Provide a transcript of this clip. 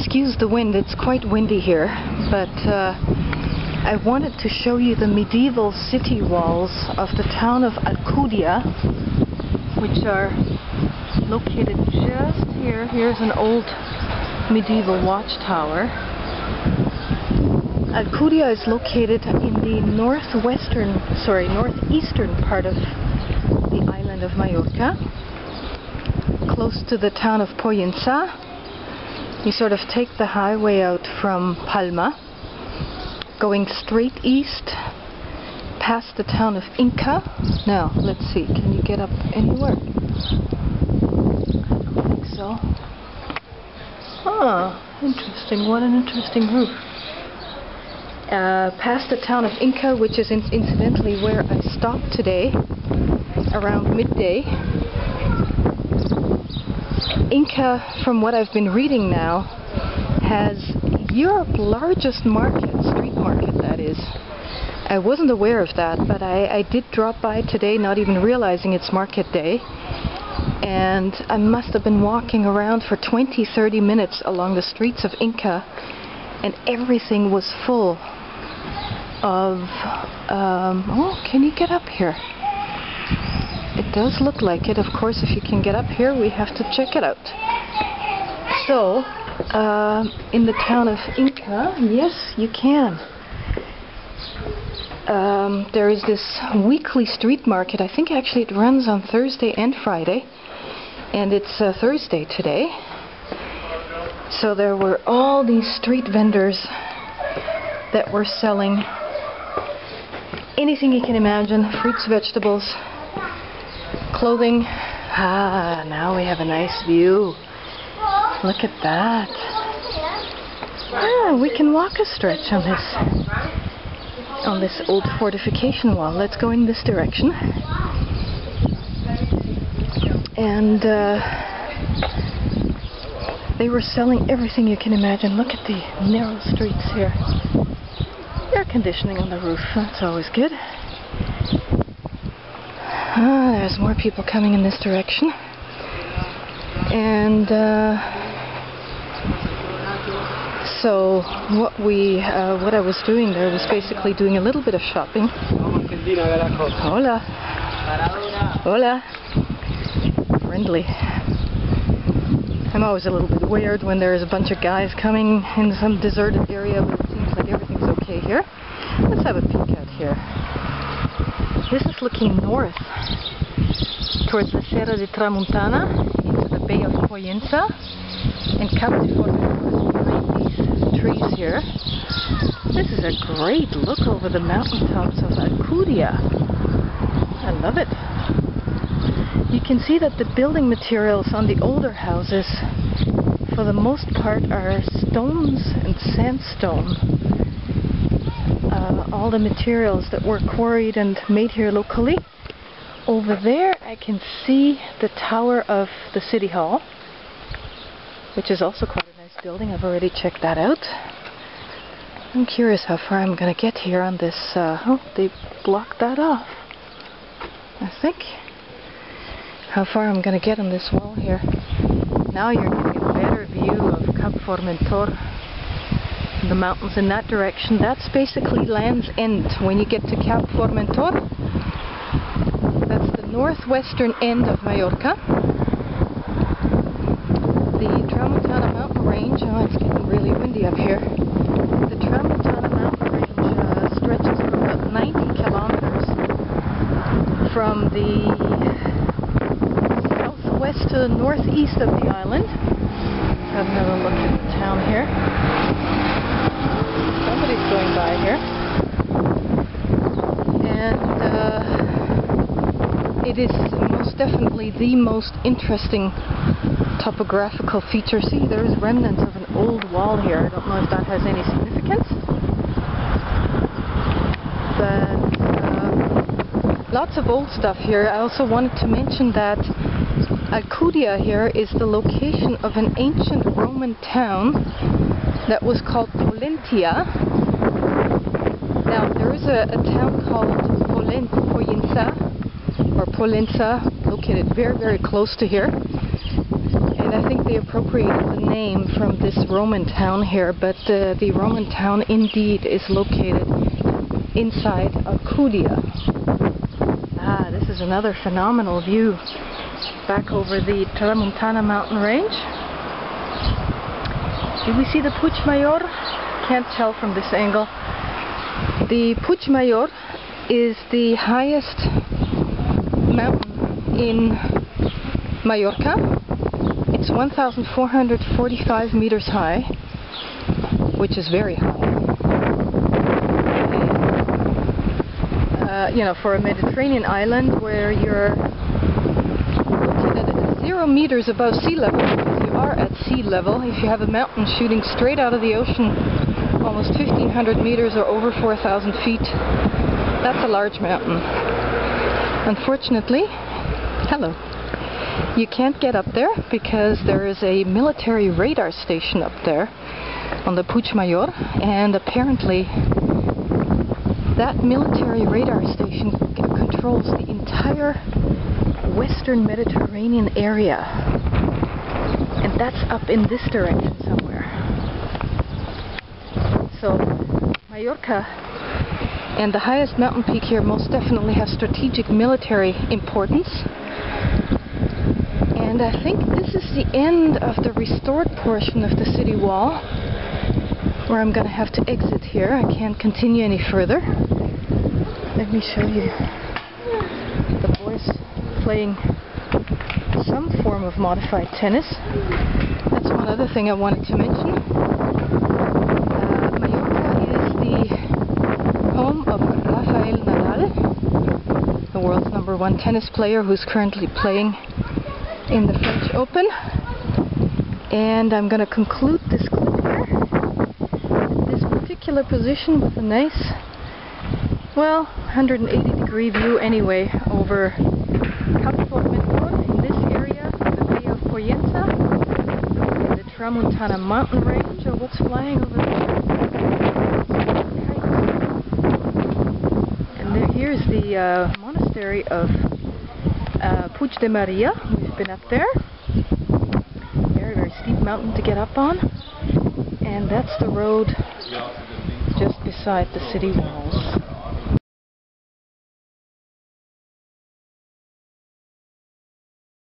excuse the wind, it's quite windy here, but I wanted to show you the medieval city walls of the town of Alcudia, which are located just here. Here's an old medieval watchtower. Alcudia is located in the northeastern part of the island of Mallorca, close to the town of Pollença. You sort of take the highway out from Palma, going straight east, past the town of Inca. Now, let's see, can you get up anywhere? I don't think so. Ah, interesting, what an interesting route. Past the town of Inca, which is incidentally where I stopped today, around midday. Inca, from what I've been reading now, has Europe's largest market, street market that is. I wasn't aware of that, but I did drop by today not even realizing it's market day. And I must have been walking around for 20-30 minutes along the streets of Inca, and everything was full of... oh, can you get up here? It does look like it. Of course, if you can get up here, we have to check it out. So, in the town of Inca, yes, you can. There is this weekly street market. I think actually it runs on Thursday and Friday, and it's Thursday today. So there were all these street vendors that were selling anything you can imagine, fruits, vegetables, clothing. Ah, now we have a nice view. Look at that. Ah, we can walk a stretch on this old fortification wall. Let's go in this direction. And they were selling everything you can imagine. Look at the narrow streets here. Air conditioning on the roof, that's always good. Ah, there's more people coming in this direction. And so what I was doing there was basically doing a little bit of shopping. Hola. Hola. Friendly. I'm always a little bit weird when there's a bunch of guys coming in some deserted area, but it seems like everything's okay here. Let's have a peek out here. This is looking north towards the Serra de Tramuntana into the Bay of Pollença, and Cap de Formentera behind these trees here. This is a great look over the mountaintops of Alcudia. I love it. You can see that the building materials on the older houses, for the most part, are stones and sandstone. All the materials that were quarried and made here locally. Over there I can see the tower of the City Hall, which is also quite a nice building. I've already checked that out. I'm curious how far I'm going to get here on this. Oh, they blocked that off, I think. How far I'm going to get on this wall here. Now you're getting a better view of Cap Formentor. The mountains in that direction. That's basically Land's End. When you get to Cap Formentor, that's the northwestern end of Mallorca. The Tramuntana mountain range, oh, it's getting really windy up here. The Tramuntana mountain range stretches for about 90 kilometers from the southwest to the northeast of the island. Let's have another look at the town here. Somebody's going by here. And it is most definitely the most interesting topographical feature. See, there's remnants of an old wall here. I don't know if that has any significance. But lots of old stuff here. I also wanted to mention that Alcudia here is the location of an ancient Roman town that was called Pollença. Now there is a town called Pollença, or Pollença, located very, very close to here. And And I think they appropriated the name from this Roman town here, but the Roman town indeed is located inside Alcudia. Ah, this is another phenomenal view back over the Tramuntana mountain range. Do we see the Puig Major? Can't tell from this angle. The Puig Major is the highest mountain in Mallorca. It's 1,445 meters high, which is very high. You know, for a Mediterranean island where you're located at 0 meters above sea level, because you are at sea level, if you have a mountain shooting straight out of the ocean, almost 1,500 meters or over 4,000 feet, that's a large mountain. Unfortunately, hello, you can't get up there because there is a military radar station up there on the Puig Major, and apparently that military radar station controls the entire western Mediterranean area, and that's up in this direction somewhere. So Mallorca and the highest mountain peak here most definitely has strategic military importance, and I think this is the end of the restored portion of the city wall, where I'm going to have to exit here. I can't continue any further. Let me show you the boys playing some form of modified tennis. That's one other thing I wanted to mention. Mallorca is the home of Rafael Nadal, the world's #1 tennis player who's currently playing in the French Open. And I'm going to conclude this clip here at this particular position with a nice, well, 180-degree view anyway over Puig Major in this area, the Bay of Pollença, the Tramuntana mountain range. Oh, what's flying over there? And there, here's the monastery of Puig de Maria. We've been up there. Very, very steep mountain to get up on. And that's the road just beside the city walls.